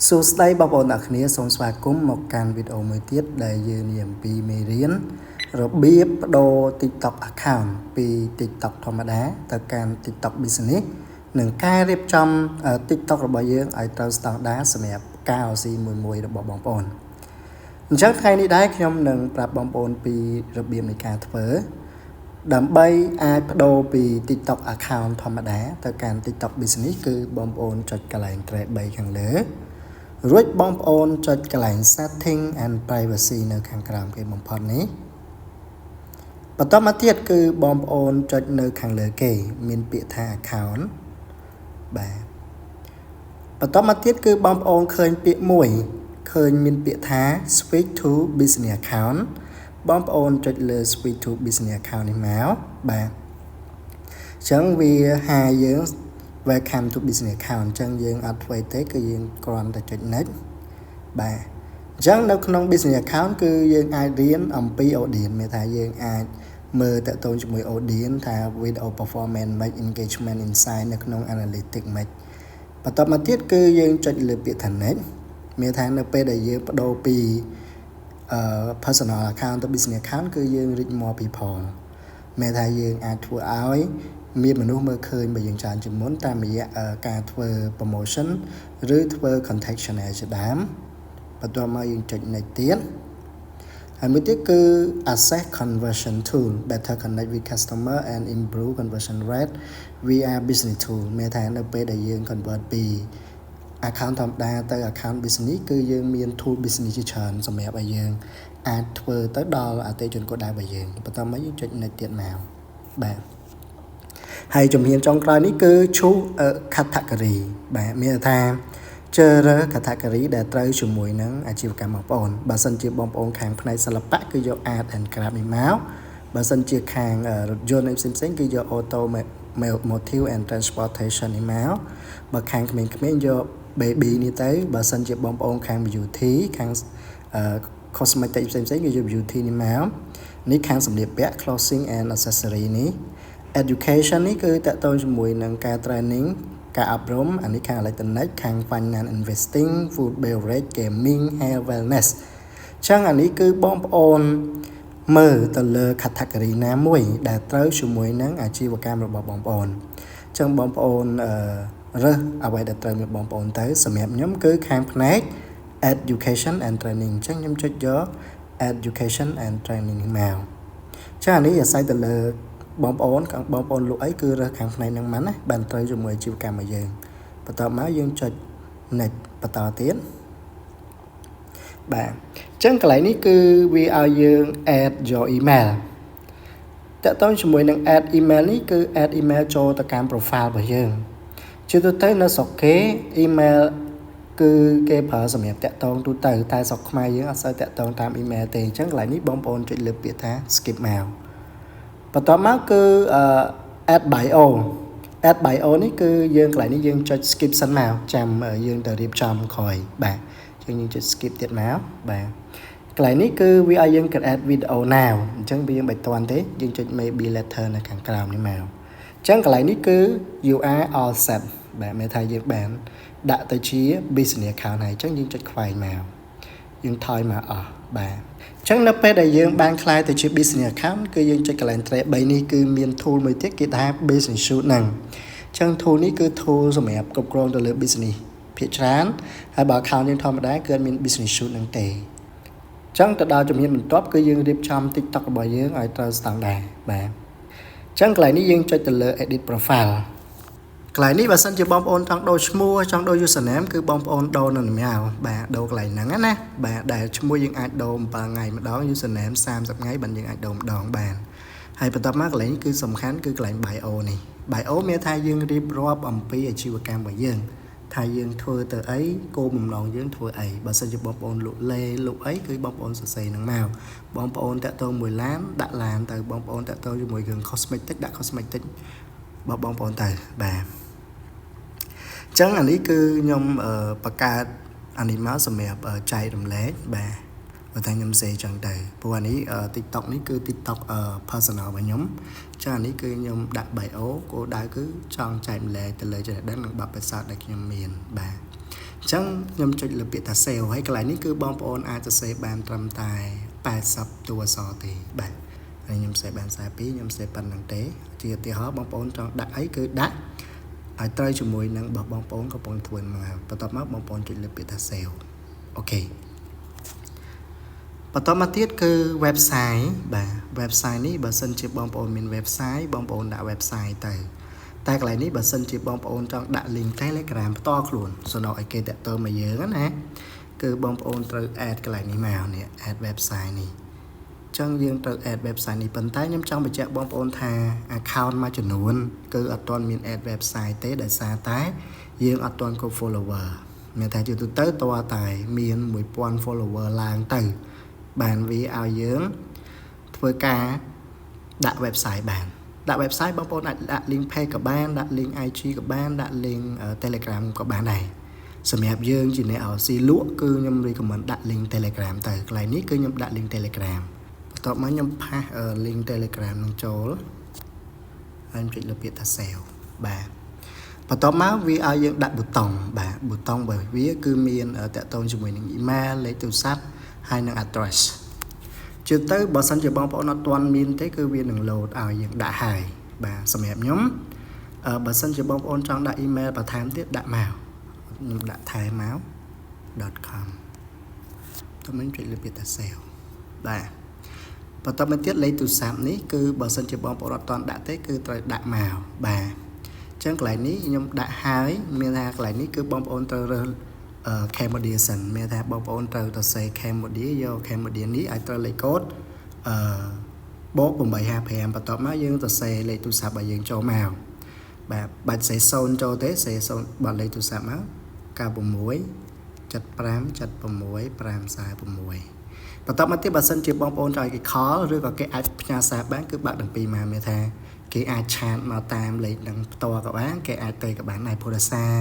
សួស្តីបងប្អូនអ្នកគ្នាសូមស្វាគមន៍មកកាន់វីដេអូមួយទៀតដែលយើងនិយាយអំពីមេរៀនរបៀបបដូរ TikTok account ពី TikTok ធម្មតាទៅកាន់ TikTok Business និងការរៀបចំ TikTok របស់យើងឲ្យត្រូវស្តង់ដារសម្រាប់ការ RC មួយរបស់បងប្អូនអញ្ចឹងថ្ងៃនេះដែរខ្ញុំនឹងប្រាប់បងប្អូនពីរបៀបនៃការធ្វើដើម្បីអាចបដូរពី TikTok account ធម្មតាទៅកាន់ TikTok Business គឺបងប្អូនចុចកន្លែង track 3ខាងលើរួចបងប្អូនចុចកន្លែង setting and privacy នៅខាងក្រោមគេបំផុតនេះបន្តមកទៀតគឺបងប្អូនចុចនៅខាងលើគេមានពាក្យថា account បាទបន្តមកទៀតគឺបងប្អូនឃើញពាក្យមួយឃើញមានពាក្យថា switch to business account បងប្អូនចុចលើ switch to business account នេះមកបាទអញ្ចឹងវាហាយើងwelcome to business account អញ្ចឹងយើងអត់ធ្វើទេគឺយើងគ្រាន់តែចុច next បាទអញ្ចឹងនៅក្នុង business account គឺយើងអាចរៀនអំពី audience មានថាយើងអាចមើលតទៅជាមួយ audience ថា video performance មិន engagement insight នៅក្នុង analytics មិនបន្តមកទៀតគឺយើងចុចលើពាក្យថា next មានថានៅពេលដែលយើងបដូរពី personal account ទៅ business account គឺយើង reach more people មានថាយើងអាចធ្វើឲ្យមានមនុស្សមើលឃើញបើយើងច្រើនជាងមុនតាមរយៈការធ្វើ promotion ឬធ្វើ contact channel ជាដើមបន្ទាប់មកយើងចុច next ទៀតហើយមួយទៀតគឺ access conversion tool better connect with customer and improve conversion rate via business tool មានថានៅពេលដែលយើង convert ពី account ធម្មតាទៅ account business គឺយើងមាន tool business ជាច្រើនសម្រាប់ឲ្យយើងអាចធ្វើទៅដល់អតិថិជនគោលដៅរបស់យើងបន្ទាប់មកយើងចុច next ទៀតមកបាទហើយជំហានចុងក្រោយនេះគឺ choose a category បាទមានថាជ្រើសរើស category ដែលត្រូវជាមួយនឹងអាជីវកម្មបងប្អូនបើសិនជាបងប្អូនខាងផ្នែកសិល្បៈគឺយក art and craft នេះមកបើសិនជាខាងរថយន្តផ្សេងៗគឺយក automotive and transportation នេះមកបើខាងក្មេងៗយក baby នេះទៅបើសិនជាបងប្អូនខាង beauty ខាងcosmetic ផ្សេងៗគឺយក beauty នេះមកនេះខាងសម្លៀកពាក់ clothing and accessory នេះ education នេះគឺតកតងជាមួយនឹងការ training ការអប់រំអានេះខាង electronic ខាង finance investing food beverage gaming health wellness ចឹងអានេះគឺបងប្អូនមើលទៅលើ category ណាមួយដែលត្រូវជាមួយនឹងអាជីវកម្មរបស់បងប្អូនចឹងបងប្អូនរើសអ្វីដែលត្រូវមានបងប្អូនទៅសម្រាប់ខ្ញុំគឺខាងផ្នែក education and training ចឹងខ្ញុំចុចយក education and training នេះមកចឹងអានេះអាស្រ័យទៅលើបងប្អូនលក់អីគឺរើសខាងផ្នែកហ្នឹងមិនណាបានត្រូវជាមួយអាជីវកម្មរបស់យើងបន្ទាប់មកយើងចុច next បន្តទៀតបាទអញ្ចឹងកន្លែងនេះគឺវាឲ្យយើង add your email តើតើជាមួយនឹង add email នេះគឺ add email ចូលទៅកាន់ profile របស់យើងជាទូទៅនៅស្រុកគេ email គឺគេប្រើសម្រាប់តាក់ទងទូទៅតែស្រុកខ្មែរយើងអត់សូវតាក់ទងតាម email ទេអញ្ចឹងកន្លែងនេះបងប្អូនចុចលើពាក្យថា skip មកបន្ទាប់មកគឺ add bio នេះគឺយើងកន្លែងនេះយើងចុច skip សិនមកចាំយើងទៅរៀបចំក្រោយបាទអញ្ចឹងយើងចុច skip ទៀតមកបាទកន្លែងនេះគឺវាឲ្យយើង create video now អញ្ចឹងវាយើងមិនតាន់ទេយើងចុច maybe later នៅខាងក្រោមនេះមកអញ្ចឹងកន្លែងនេះគឺ you are all set បាទមានថាយើងបានដាក់ទៅជា business account ហើយអញ្ចឹងយើងចុចខ្វែងមកយើងថយមកអស់បាទអញ្ចឹងនៅពេលដែលយើងបានក្លាយទៅជា business account គឺយើងចុចកន្លែង track 3នេះគឺមាន tool មួយទៀតគេថា business suite ហ្នឹងអញ្ចឹង tool នេះគឺ tool សម្រាប់គ្រប់គ្រងទៅលើ business ភាគច្រើនហើយបើ account យើងធម្មតាគឺអត់មាន business suite ហ្នឹងទេអញ្ចឹងទៅដល់ជំហានបន្ទាប់គឺយើងរៀបចំ TikTok របស់យើងឲ្យត្រូវស្តង់ដារបាទអញ្ចឹងកន្លែងនេះយើងចុចទៅលើ edit profile កន្លែងនេះបើសិនជាបងប្អូនចង់ដូរឈ្មោះចង់ដូរ username គឺបងប្អូនដូរនៅម្យ៉ាងបាទដូរកន្លែងហ្នឹងណាបាទដែលឈ្មោះយើងអាចដូរ7ថ្ងៃម្ដង username 30ថ្ងៃបានយើងអាចដូរម្ដងបានហើយបន្ទាប់មកកន្លែងនេះគឺសំខាន់គឺកន្លែង bio នេះ bio មានថាយើងរៀបរាប់អំពីអាជីវកម្មរបស់យើងថាយើងធ្វើទៅអីគោលបំណងយើងធ្វើអីបើសិនជាបងប្អូនលក់លេលក់អីគឺបងប្អូនសរសេរនឹងមកបងប្អូនតាក់ទងមួយឡានដាក់ឡានទៅបងប្អូនតាក់ទងជាមួយគ្រឿង cosmetic ដាក់ cosmetic បងប្អូនទៅបាទអញ្ចឹងអានេះគឺខ្ញុំបង្កើត animal សម្រាប់ចែករំលែកបាទបើតែខ្ញុំសេចឹងទៅព្រោះអានេះ TikTok នេះគឺ TikTok personal របស់ខ្ញុំអញ្ចឹងអានេះគឺខ្ញុំដាក់ bio គោលដៅគឺចង់ចែករំលែកទៅលើចំណេះដឹងនិងបទពិសោធន៍ដែលខ្ញុំមានបាទអ ចឹងខ្ញុំចុចលើពាក្យថា save ហើយកន្លែងនេះគឺបងប្អូនអាចសរសេរបានត្រឹមតែ80តួអក្សរទេបាទហើយខ្ញុំសេបាន42ខ្ញុំសេប៉ុណ្្នឹងទេជាឧទាហរណ៍បងប្អូនចង់ដាក់អីគឺដាក់ឲ្យត្រូវជាមួយនឹងរបស់បងប្អូនកំពុងធ្វើមកបន្ទាប់មកបងប្អូនចុចលើពាក្យថា save អូខេបន្តមកទៀតគឺ website បាទ website នេះបើសិនជាបងប្អូនមាន website បងប្អូនដាក់ website ទៅតែកន្លែងនេះបើសិនជាបងប្អូនចង់ដាក់ link Telegram ផ្ទាល់ខ្លួនសំណុកឲ្យគេតាក់ទងមកយើងណាគឺបងប្អូនត្រូវ add កន្លែងនេះមកនេះ add website នេះចឹងយើងត្រូវ add website នេះប៉ុន្តែខ្ញុំចង់បញ្ជាក់បងប្អូនថា account មួយចំនួនគឺអត់ទាន់មាន add website ទេដោយសារតែយើងអត់ទាន់គ្រប់ follower មានតែជាទូទៅតើតែមាន 1000 follower ឡើងទៅបានវាឲ្យយើងធ្វើការដាក់ website បានដាក់ website បងប្អូនអាចដាក់ link page ក៏បានដាក់ link IG ក៏បានដាក់ link Telegram ក៏បានដែរសម្រាប់យើងជាអ្នកស៊ីលក់គឺខ្ញុំ recommend ដាក់ link Telegram ទៅកន្លែងនេះគឺខ្ញុំដាក់ link Telegram បន្ទាប់មកខ្ញុំផាស link Telegram នឹងចូលហើយខ្ញុំចុចលើពាក្យថា save បាទបន្ទាប់មកវាឲ្យយើងដាក់ប៊ូតុងបាទប៊ូតុងបើវាគឺមានតាក់ទងជាមួយនឹង email លេខទូរស័ព្ទហើយនឹង address ជឿទៅបើសិនជាបងប្អូនអត់ទាន់មានទេគឺវានឹង load ឲ្យយើងដាក់ហើយបាទសម្រាប់ខ្ញុំបើសិនជាបងប្អូនចង់ដាក់ email បន្ថែមទៀតដាក់មកខ្ញុំដាក់ថែមមក .com តើមិនចុចលើពាក្យថា save បាទបន្តមកទៀតលេខទូរស័ព្ទនេះគឺបើសិនជាបងប្អូនអត់ទាន់ដាក់ទេគឺត្រូវដាក់មកបាទអញ្ចឹងកន្លែងនេះខ្ញុំដាក់ហើយមានថាកន្លែងនេះគឺបងប្អូនត្រូវរើសCambodia សិនមានថាបងប្អូនត្រូវទៅសេ Cambodia យក Cambodia នេះឲ្យត្រូវលេខកូដបូក855បន្ទាប់មកយើងទៅសេលេខទូរស័ព្ទឲ្យយើងចូលមកបាទបាច់សេ0ចូលទេសេ0បាត់លេខទូរស័ព្ទមក96 75 76 546បន្ទាប់មកទៀតបើសិនជាបងប្អូនចង់ឲ្យគេខលឬក៏គេអាចផ្ញើសារបានគឺបាក់ទាំងពីរមកមានថាគេអាចឆាតមកតាមលេខនឹងផ្ទាល់ក៏បានគេអាចទៅក៏បានដែរព្រោះសារ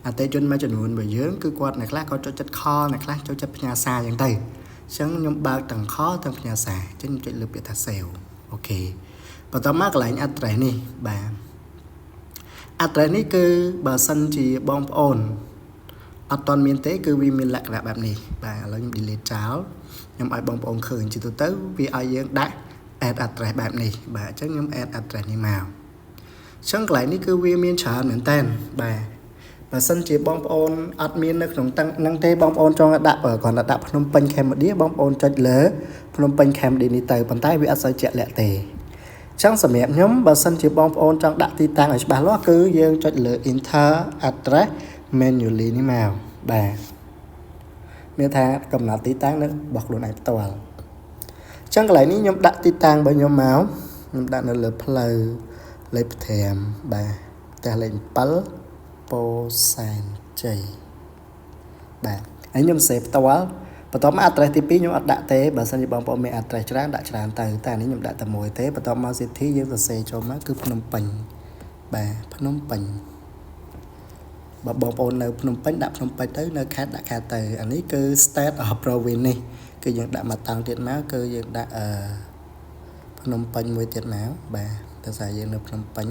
អតិថិជនមួយចំនួនរបស់យើងគឺគាត់អ្នកខ្លះគាត់ចូលចិត្តខលអ្នកខ្លះចូលចិត្តផ្ញើសារអញ្ចឹងទៅអញ្ចឹងខ្ញុំបើកទាំងខលទាំងផ្ញើសារអញ្ចឹងខ្ញុំចុចលើពាក្យថា save អូខេបន្ទាប់មកកន្លែង address នេះបាទ address នេះគឺបើសិនជាបងប្អូនអត់ទាន់មានទេគឺវាមានលក្ខណៈបែបនេះបាទឥឡូវខ្ញុំ delete ចោលខ្ញុំឲ្យបងប្អូនឃើញជាទូទៅវាឲ្យយើងដាក់ add address បែបនេះបាទអញ្ចឹងខ្ញុំ add address នេះមកអញ្ចឹងកន្លែងនេះគឺវាមានច្រើនមែនតើបាទបើសិនជាបងប្អូនអត់មាននៅក្នុងហ្នឹងទេបងប្អូនចង់ដាក់គ្រាន់តែដាក់ភ្នំពេញ Cambodia បងប្អូនចុចលើភ្នំពេញ Cambodia នេះទៅប៉ុន្តែវាអត់សូវជាក់លាក់ទេអញ្ចឹងសម្រាប់ខ្ញុំបើសិនជាបងប្អូនចង់ដាក់ទីតាំងឲ្យច្បាស់លាស់គឺយើងចុចលើ enter address manually នេះមកបាទមានថាកំណត់ទីតាំងនៅរបស់ខ្លួនឯងផ្ទាល់អញ្ចឹងកន្លែងនេះខ្ញុំដាក់ទីតាំងរបស់ខ្ញុំមកខ្ញុំដាក់នៅលើផ្លូវលេខ5បាទផ្ទះលេខ7ពោធិ៍សែនជ័យបាទហើយខ្ញុំសេផ្ទាល់បន្ទាប់មក address ទី2ខ្ញុំអត់ដាក់ទេបើសិនជាបងប្អូនមាន address ច្រើនដាក់ច្រើនទៅតែនេះខ្ញុំដាក់តែមួយទេបន្ទាប់មក city យើងសរសេរចូលមកគឺភ្នំពេញបាទភ្នំពេញបើបងប្អូននៅភ្នំពេញដាក់ភ្នំពេញទៅនៅខេត្តដាក់ខេត្តទៅអានេះគឺ state of province នេះគឺយើងដាក់មកតាំងទៀតមកគឺយើងដាក់ភ្នំពេញមួយទៀតមកបាទតែស្អីយើងនៅភ្នំពេញ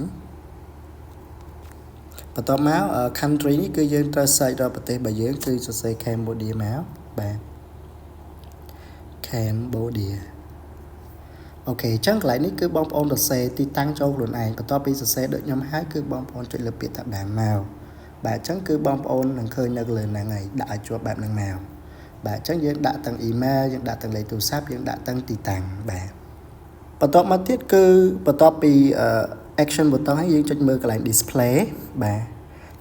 បន្ទាប់មក country នេះគឺយើងត្រូវ search រកប្រទេសរបស់យើងគឺសរសេរ Cambodia មកបាទ Cambodia អូខេអញ្ចឹងកន្លែងនេះគឺបងប្អូនសរសេរទីតាំងចូលខ្លួនឯងបន្ទាប់ពីសរសេរដូចខ្ញុំហើយគឺបងប្អូនចុចលើពាក្យថាបានមកបាទអញ្ចឹងគឺបងប្អូននឹងឃើញនៅលើហ្នឹងហើយដាក់ឲ្យជាប់បែបហ្នឹងមកបាទអញ្ចឹងយើងដាក់ទាំង email យើងដាក់ទាំងលេខទូរស័ព្ទយើងដាក់ទាំងទីតាំងបាទបន្ទាប់មកទៀតគឺបន្ទាប់ពី action button ហើយយើងចុចមើលកន្លែង display បាទ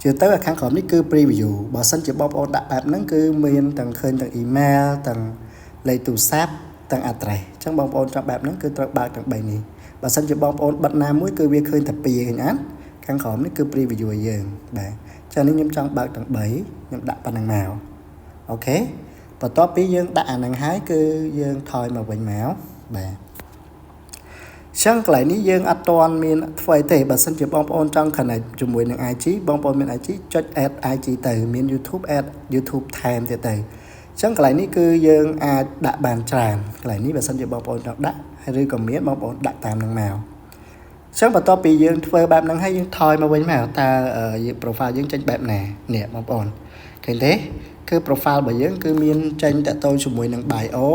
ជឿទៅខាងក្រោមនេះគឺ preview បើសិនជាបងប្អូនដាក់បែបហ្នឹងគឺមានទាំងឃើញទាំង email ទាំងលេខទូរស័ព្ទទាំង address អញ្ចឹងបងប្អូនចង់បែបហ្នឹងគឺត្រូវបើកទាំង3នេះបើសិនជាបងប្អូនបិទណាមួយគឺវាឃើញតែ2ឃើញអត់ខាងក្រោមនេះគឺ preview ឲ្យយើងបាទចា៎នេះខ្ញុំចង់បើកទាំង3ខ្ញុំដាក់ប៉ុណ្ណឹងមកអូខេបន្ទាប់ពីយើងដាក់អាហ្នឹងហើយគឺយើងថយមកវិញមកបាទចឹងកន្លែងនេះយើងអត់ទាន់មានធ្វើអីទេបើសិនជាបងប្អូនចង់ connect ជាមួយនឹង IG បងប្អូនមាន IG ចុច add IG ទៅមាន YouTube add YouTube ថែមទៀតទៅចឹងកន្លែងនេះគឺយើងអាចដាក់បានច្រើនកន្លែងនេះបើសិនជាបងប្អូនចង់ដាក់ឬក៏មានបងប្អូនដាក់តាមនឹងមកចឹងបន្ទាប់ពីយើងធ្វើបែបហ្នឹងហើយយើងថយមកវិញមកតើprofile យើងចេញបែបណានេះបងប្អូន ឃើញទេគឺ profile របស់យើងគឺមានចេញតាក់ទងជាមួយនឹង bio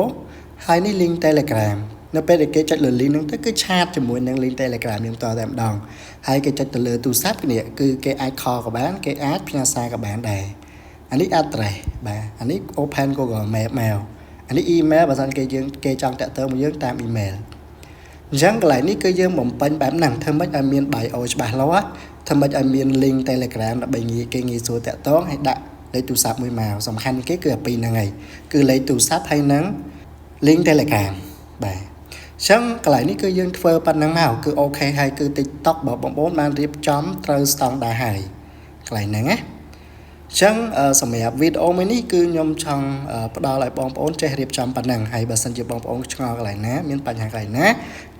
ហើយនេះ link Telegram នៅពេលដែលគេចុចលើ link ហ្នឹងទៅគឺឆាតជាមួយនឹង link Telegram យើងតតែម្ដងហើយគេចុចទៅលើទូរស័ព្ទនេះគឺគេអាច call ក៏បានគេអាចផ្ញើសារក៏បានដែរអានេះ address បាទអានេះ open Google Map មកអានេះ email បើសិនគេចង់តាក់ទងមកយើងតាម email អញ្ចឹងកន្លែងនេះគឺយើងបំពេញបែបហ្នឹងធ្វើម៉េចឲ្យមាន bio ច្បាស់លាស់ធ្វើម៉េចឲ្យមាន link Telegram ដើម្បីគេងាយស្រួលតាក់ទងហើយដាក់លេខទូរស័ព្ទមួយមកសំខាន់គេគឺពីរហ្នឹងហើយគឺលេខទូរស័ព្ទហើយនឹង link Telegram បាទអញ្ចឹងកន្លែងនេះគឺយើងធ្វើប៉ុណ្ណឹងមកគឺអូខេហើយគឺ TikTok បើបងប្អូនបានរៀបចំត្រូវស្តង់ដារហើយកន្លែងហ្នឹងណាអញ្ចឹងសម្រាប់វីដេអូមួយនេះគឺខ្ញុំចង់ផ្ដល់ឲ្យបងប្អូនចេះរៀបចំប៉ុណ្ណឹងហើយបើសិនជាបងប្អូនឆ្ងល់កន្លែងណាមានបញ្ហាកន្លែងណា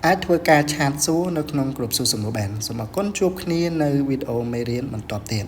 អាចធ្វើការឆាតសួរនៅក្នុងក្រុមសួរសំណួរបានសូមអរគុណជួបគ្នានៅវីដេអូមេរៀនបន្តទៀត